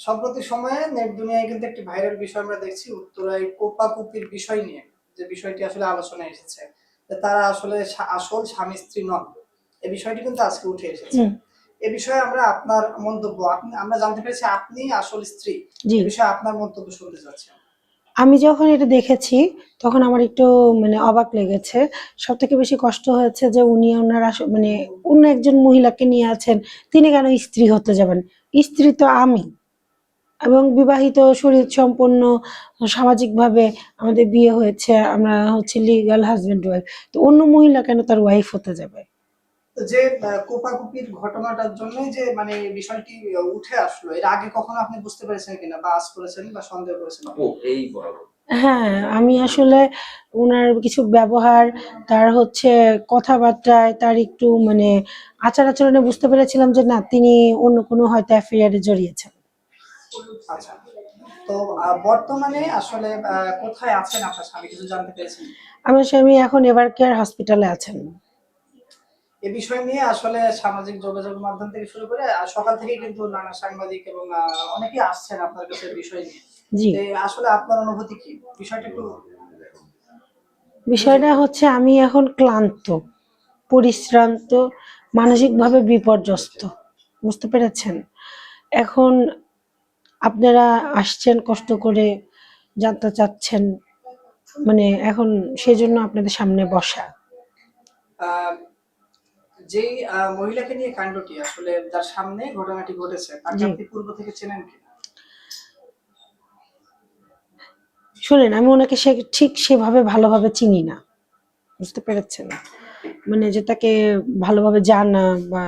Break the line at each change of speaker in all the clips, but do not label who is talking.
সম্প্রতি সময়ে নেট দুনিয়ায় কিন্তু একটি ভাইরাল বিষয় আমরা দেখছি উত্তরায় কোপাকুপির বিষয় নিয়ে, যে বিষয়টি আসলে আলোচনায় এসেছে যে তারা আসলে আসল স্বামী স্ত্রী নন। এই বিষয়টি কিন্তু আজকে উঠে এসেছে।
হুম।
এ বিষয়ে আপনার মন্তব্য, আমরা জানতে পেরেছি আপনি আসল স্ত্রী।
জি।
এ বিষয়ে আপনার মন্তব্য শুনতে চাচ্ছি।
আমি যখন এটা দেখেছি তখন আমার একটু অবাক লেগেছে। সবথেকে বেশি কষ্ট হয়েছে যে উনি ওনার অন্য একজন মহিলাকে নিয়ে আছেন। তিনি কেন স্ত্রী হতে যাবেন? স্ত্রী তো আমি এবং বিবাহিত শরীর সম্পন্ন সামাজিকভাবে আমাদের বিয়ে হয়েছে। আমরা হচ্ছে লিগ্যাল হাসব্যান্ড ওয়াইফ। তো অন্য মহিলা কেন তার ওয়াইফ হতে যাবে?
যে কোপাকুপির ঘটনাটার জন্যই যে বিষয়টি উঠে আসলো, এর আগে কখনো আপনি বুঝতে পেরেছেন কিনা বা আঁচ করেছেন বা সন্দেহ করেছেন?
হ্যাঁ, আমি আসলে উনার কিছু ব্যবহার, তার হচ্ছে কথাবার্তায়, তার একটু আচার-আচরণে বুঝতে পেরেছিলাম যে না, তিনি অন্য কোনো হয়তো অ্যাফেয়ারে জড়িয়েছেন।
আচ্ছা। তো বর্তমানে আসলে কোথায় আছেন আপনার স্বামী, কিছু জানতে পেরেছেন?
আমার স্বামী এখন এভার কেয়ার হসপিটালে আছেন।
এ বিষয় নিয়ে আসলে সামাজিক যোগাযোগ মাধ্যম থেকে শুরু করে সকাল থেকেই কিন্তু নানা সাংবাদিক এবং অনেকেই আসছেন আপনার কাছে বিষয় নিয়ে।
জি।
আসলে আপনার অনুভূতি কি? বিষয়টা একটু
বিষয়টা হচ্ছে আমি এখন ক্লান্ত, পরিশ্রান্ত, মানসিকভাবে বিপর্যস্ত। বুঝতে পেরেছেন? এখন আপনারা আসছেন কষ্ট করে, জানতে চাচ্ছেন, এখন সেজন্য আপনাদের সামনে বসা।
আহ, যেই মহিলাকে নিয়ে কাণ্ডটি আসলে যার সামনে ঘটনাটি ঘটেছে, তাকে
জি।
আপনি পূর্ব থেকে চেনেন কিনা?
শোনেন, আমি ওনাকে ঠিক সেভাবে ভালোভাবে চিনি না। বুঝতে পেরেছেন? যে তাকে ভালোভাবে জানা বা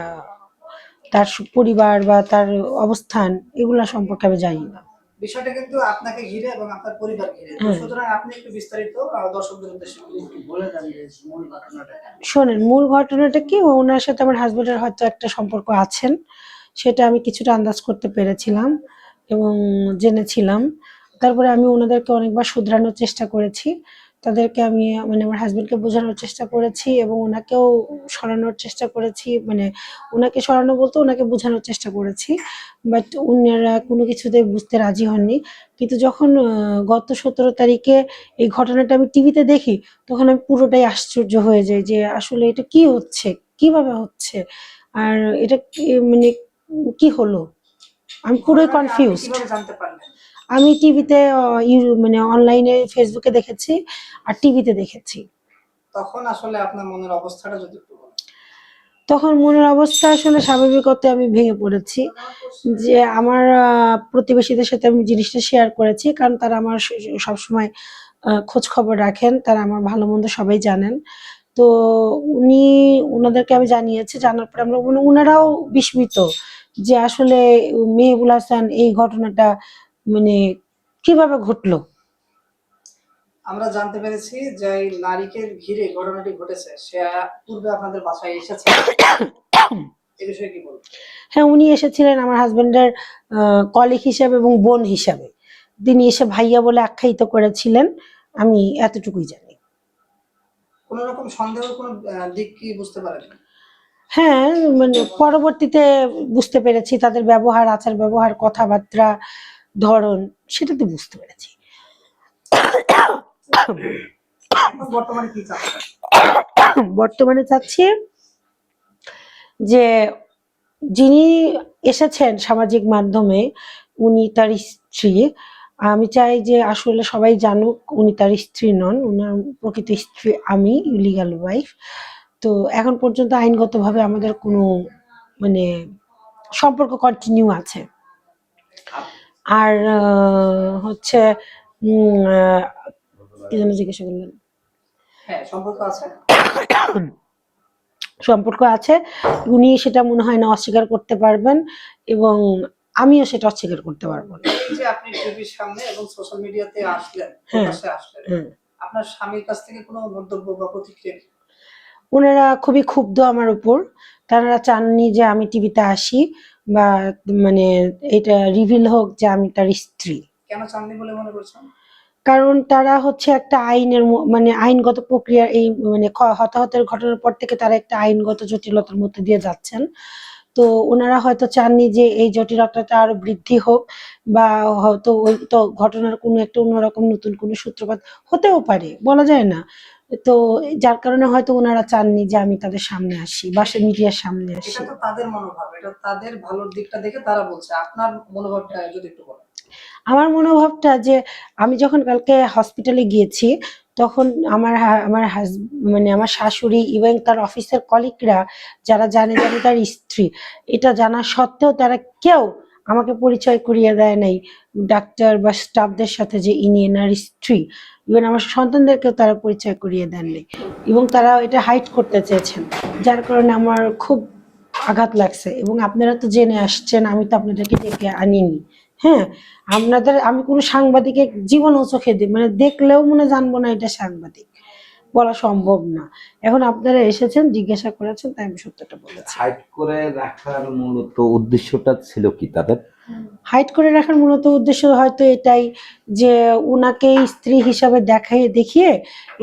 তার পরিবার বা তার অবস্থান, এগুলা সম্পর্কে আমি জানি না।
বিষয়টা কিন্তু আপনাকে ঘিরে এবং আপনার পরিবার ঘিরে।
হ্যাঁ।
সুতরাং আপনি একটু বিস্তারিত দর্শকদের উদ্দেশ্যে বলে দেন যে মূল ঘটনাটা।
শোনেন, মূল ঘটনাটা কি, ওনার সাথে আমার হাজবেন্ডের হয়তো একটা সম্পর্ক আছেন, সেটা আমি কিছুটা আন্দাজ করতে পেরেছিলাম এবং জেনেছিলাম। তারপরে আমি ওনাদেরকে অনেকবার শুধরানোর চেষ্টা করেছি। তাদেরকে আমি আমার হাজবেন্ডকে বোঝানোর চেষ্টা করেছি এবং ওনাকেও সরানোর চেষ্টা করেছি। ওনাকে সরানো বলতে ওনাকে বোঝানোর চেষ্টা করেছি। বাট উনারা কোনো কিছুতেই বুঝতে রাজি হননি। কিন্তু যখন গত ১৭ তারিখে এই ঘটনাটা আমি টিভিতে দেখি, তখন আমি পুরোটাই আশ্চর্য হয়ে যাই যে আসলে এটা কি হচ্ছে? কিভাবে হচ্ছে? আর এটা কি হলো? আমি পুরোই কনফিউজড।
কিভাবে জানতে পারলেন?
আমি টিভিতে অনলাইনে ফেসবুকে দেখেছি আর টিভিতে দেখেছি।
তখন আসলে আপনার মনের অবস্থাটা যদি একটু বলেন।
তখন মনের অবস্থা আসলে স্বাভাবিকতে আমি ভেঙে পড়েছি। যে আমার প্রতিবেশীদের সাথে আমি জিনিসটা শেয়ার করেছি। কারণ তারা আমার সবসময় খোঁজ খবর রাখেন। তারা আমার ভালো-মন্দ সবাই জানেন। তো উনাদেরকে আমি জানিয়েছি। জানার পরে উনারাও বিস্মিত যে আসলে মেহেবুল হাসান এই ঘটনাটা মানে কিভাবে ঘটলো?
আমরা জানতে পেরেছি যে এই নারীকে ঘিরে ঘটনাটি ঘটেছে, সে পূর্বে আপনাদের বাসায় এসেছে। এই বিষয়ে কি বলবেন?
হ্যাঁ, উনি এসেছিলেন আমার হাজবেন্ডের কলিগ হিসাবে এবং বোন হিসাবে। তিনি এসে ভাইয়া বলে আখ্যায়িত করেছিলেন। আমি এতটুকুই জানি।
কোন রকম সন্দেহের কোন দিক কি বুঝতে পারেন?
হ্যাঁ, পরবর্তীতে বুঝতে পেরেছি তাদের ব্যবহার, আচার-ব্যবহার, কথাবার্তা, ধরন, সেটা তো বুঝতে পেরেছি।
বর্তমানে কি চাচ্ছেন?
বর্তমানে চাচ্ছি যে যিনি এসেছেন সামাজিক মাধ্যমে, উনি তার স্ত্রী। আমি চাই যে আসলে সবাই জানুক উনি তার স্ত্রী নন। উনার প্রকৃত স্ত্রী আমি, লিগ্যাল ওয়াইফ। তো এখন পর্যন্ত আইনগতভাবে আমাদের কোনো মানে সম্পর্ক কন্টিনিউ আছে। আর হচ্ছে কি যেন জিজ্ঞাসা করলেন?
হ্যাঁ, সম্পর্ক আছে।
সম্পর্ক আছে। উনি সেটা মনে হয় না অস্বীকার করতে পারবেন এবং আমিও সেটা অস্বীকার করতে পারবো না।
এই যে আপনি টিভির সামনে এবং সোশ্যাল মিডিয়াতে আসলেন,
হ্যাঁ,
প্রকাশ্যে আসলেন, আপনার স্বামীর কাছ থেকে কোনো মন্তব্য বা প্রতিক্রিয়া?
ওনারা খুবই ক্ষুব্ধ আমার উপর। তারা চাননি যে আমি টিভিতে আসি বা এটা রিভিল হোক যে আমি তার স্ত্রী।
কেন চাননি বলে মনে করছেন?
কারণ তারা হচ্ছে একটা আইনের আইনগত প্রক্রিয়া, এই হতাহতের ঘটনার পর থেকে তারা একটা আইনগত জটিলতার মধ্যে দিয়ে যাচ্ছেন। তো ওনারা হয়তো চাননি যে এই জটিলতাটা আরো বৃদ্ধি হোক, বা হয়তো ওই তো ঘটনার কোনো একটা অন্যরকম নতুন কোনো সূত্রপাত হতেও পারে, বলা যায় না। তো যার কারণে হয়তো ওনারা চাননি যে আমি তাদের সামনে আসি বা সে মিডিয়ার সামনে
এটা
আসি।
তো তাদের মনোভাব, এটা তাদের ভালোর দিকটা দেখে তারা বলছে। আপনার মনোভাবটা যদি একটু বলেন।
আমার মনোভাবটা যে আমি যখন কালকে হসপিটালে গিয়েছি, তখন মানে আমার শাশুড়ি এবং তার অফিসের কলিগরা যারা জানে যে আমি তার স্ত্রী, এটা জানা সত্ত্বেও তারা কেউ আমাকে পরিচয় করিয়ে দেয় নাই ডাক্তার বা স্টাফদের সাথে যে ইনি এনার স্ত্রী। ইভেন আমার সন্তানদেরকেও তারা পরিচয় করিয়ে দেননি, এবং তারা এটা হাইড করতে চেয়েছেন, যার কারণে আমার খুব আঘাত লাগছে। এবং আপনারা তো জেনে আসছেন, আমি তো আপনাদেরকে ডেকে আনিনি। হ্যাঁ, আমি কোনো সাংবাদিকের জীবনও চোখে মানে দেখলেও মনে জানবো না এটা সাংবাদিক, বলা সম্ভব না। এখন আপনারা এসেছেন, জিজ্ঞাসা করেছেন, তাই আমি সত্যটা বলেছি।
হাইড করে রাখার মূলত উদ্দেশ্যটা ছিল কি তাদের?
হাইড করে রাখার মূলত উদ্দেশ্য হয়তো এটাই যে উনাকে স্ত্রী হিসাবে দেখিয়ে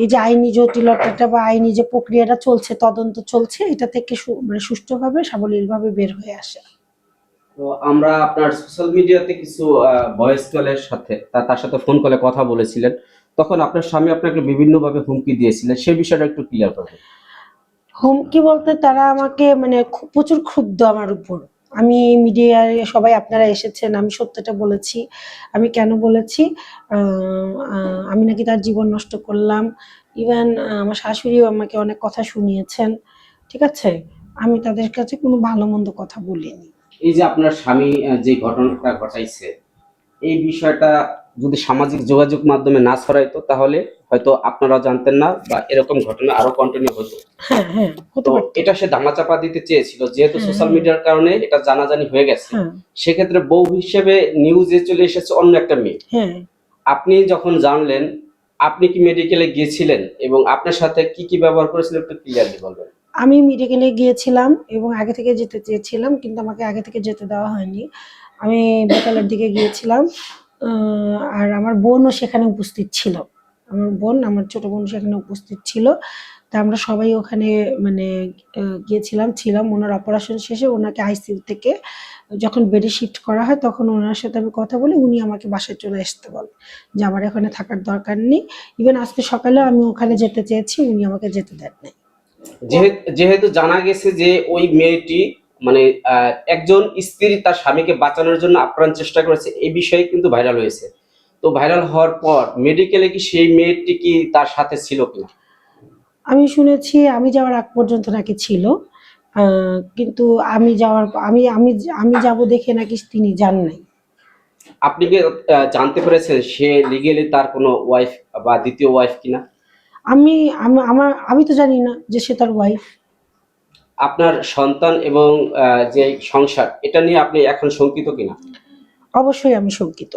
এই যে আইনি জটিলতাটা বা আইনি যে প্রক্রিয়াটা চলছে, তদন্ত চলছে, এটা থেকে মানে সুষ্ঠুভাবে সাবলীলভাবে বের হয়ে আসে।
তো আমরা আপনার সোশ্যাল মিডিয়াতে কিছু ভয়েস কলের সাথে তার সাথে ফোন কলে কথা বলেছিলেন, তখন আপনার স্বামী আপনাকে বিভিন্নভাবে হুমকি দিয়েছিলেন, সেই বিষয়টা একটু ক্লিয়ার করবেন।
হুমকি বলতে তারা আমাকে মানে প্রচুর ক্ষুব্ধ আমার উপর। আমি মিডিয়ায় সবাই আপনারা এসেছেন, আমি সত্যটা বলেছি। আমি কেন বলেছি, আমি নাকি তার জীবন নষ্ট করলাম। ইভেন আমার শাশুড়িও আমাকে অনেক কথা শুনিয়েছেন। ঠিক আছে, আমি তাদের কাছে কোনো ভালো মন্দ কথা বলিনি।
এই যে আপনার স্বামী যে ঘটনাটা ঘটাইছে, এই বিষয়টা যদি সামাজিক যোগাযোগ মাধ্যমে না ছড়াইতো তাহলে হয়তো আপনারা জানতেন না, বা এরকম ঘটনা আরো কন্টিনিউ হতো।
হ্যাঁ হ্যাঁ, হতে
তো
পারতো।
এটা সে ধামাচাপা দিতে চেয়েছিল, যেহেতু
হ্যাঁ,
সোশ্যাল
হ্যাঁ।
মিডিয়ার কারণে এটা জানাজানি হয়ে গেছে।
হ্যাঁ
সেক্ষেত্রে বউ হিসেবে নিউজে চলে এসেছে অন্য একটা মেয়ে।
হ্যাঁ,
আপনি যখন জানলেন, আপনি কি মেডিকেলে গিয়েছিলেন এবং আপনার সাথে কি কি ব্যবহার করেছিলেন একটু ক্লিয়ারলি বলবেন।
আমি মেডিকেলে গিয়েছিলাম এবং আগে থেকে যেতে চেয়েছিলাম, কিন্তু আমাকে আগে থেকে যেতে দেওয়া হয়নি। আমি বিকালের দিকে গিয়েছিলাম, আর আমার বোনও সেখানে উপস্থিত ছিল। আমার ছোট বোন সেখানে উপস্থিত ছিল। তা আমরা সবাই ওখানে মানে ছিলাম। ওনার অপারেশন শেষে ওনাকে আইসিইউ থেকে যখন বেডে শিফট করা হয়, তখন ওনার সাথে আমি কথা বলি, উনি আমাকে বাসায় চলে আসতে বলেন যে আমার এখানে থাকার দরকার নেই। ইভেন আজকে সকালে আমি ওখানে যেতে চেয়েছি, উনি আমাকে যেতে দেন নাই।
যেহেতু জানা গেছে যে ওই মেয়েটি মানে একজন স্ত্রী তার স্বামীকে বাঁচানোর জন্য আপ্রাণ চেষ্টা করেছে, এই বিষয়ে কিন্তু ভাইরাল হয়েছে। তো ভাইরাল হওয়ার পর মেডিকেলে কি সেই মেয়েটি কি তার সাথে ছিল কিনা?
আমি শুনেছি আমি যাওয়ার আগ পর্যন্ত নাকি ছিল। কিন্তু আমি যাব দেখে নাকি তিনি যান নাই।
আপনি কি জানতে পেরেছেন সে লিগেলি তার কোনো ওয়াইফ বা দ্বিতীয় ওয়াইফ কিনা?
আমি আমি তো জানি না যে সে তার ওয়াইফ।
আপনার সন্তান এবং যে সংসার, এটা নিয়ে আপনি এখন শঙ্কিত কিনা?
অবশ্যই আমি শঙ্কিত।